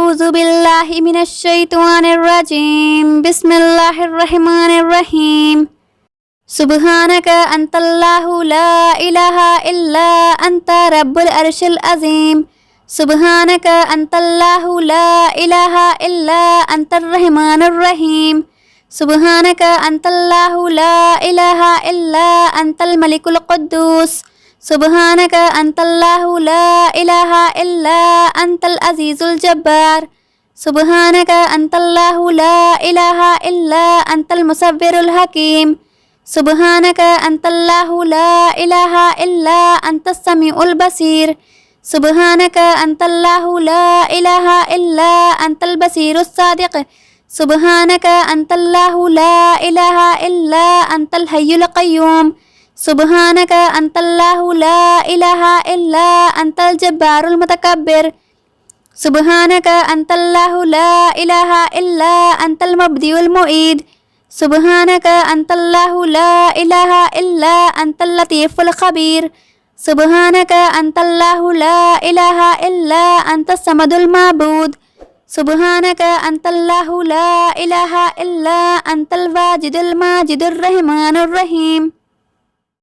أعوذ بالله من الشيطان الرجيم بسم الله الرحمن الرحيم سبحانك أنت الله لا إله إلا أنت رب العرش العظيم سبحانك أنت الله لا إله إلا أنت الرحمن الرحيم سبحانك أنت الله لا إله إلا أنت الملك القدوس سبحانك أنت الله لا إله إلا أنت العزيز الجبار سبحانك أنت الله لا إله إلا أنت المصبر الحكيم سبحانك أنت الله لا إله إلا أنت السميع البصير سبحانك أنت الله لا إله إلا أنت البصير الصادق سبحانك أنت الله لا إله إلا أنت الحي القيوم سبحانك أنت الله لا إله إلا أنت الجبار المتكبر سبحانك أنت الله لا إله إلا أنت المبدئ المعيد سبحانك أنت الله لا إله إلا أنت اللطيف الخبير سبحانك أنت الله لا إله إلا أنت الصمد المعبود سبحانك أنت الله لا إله إلا أنت الواجد الماجد الرحمن الرحيم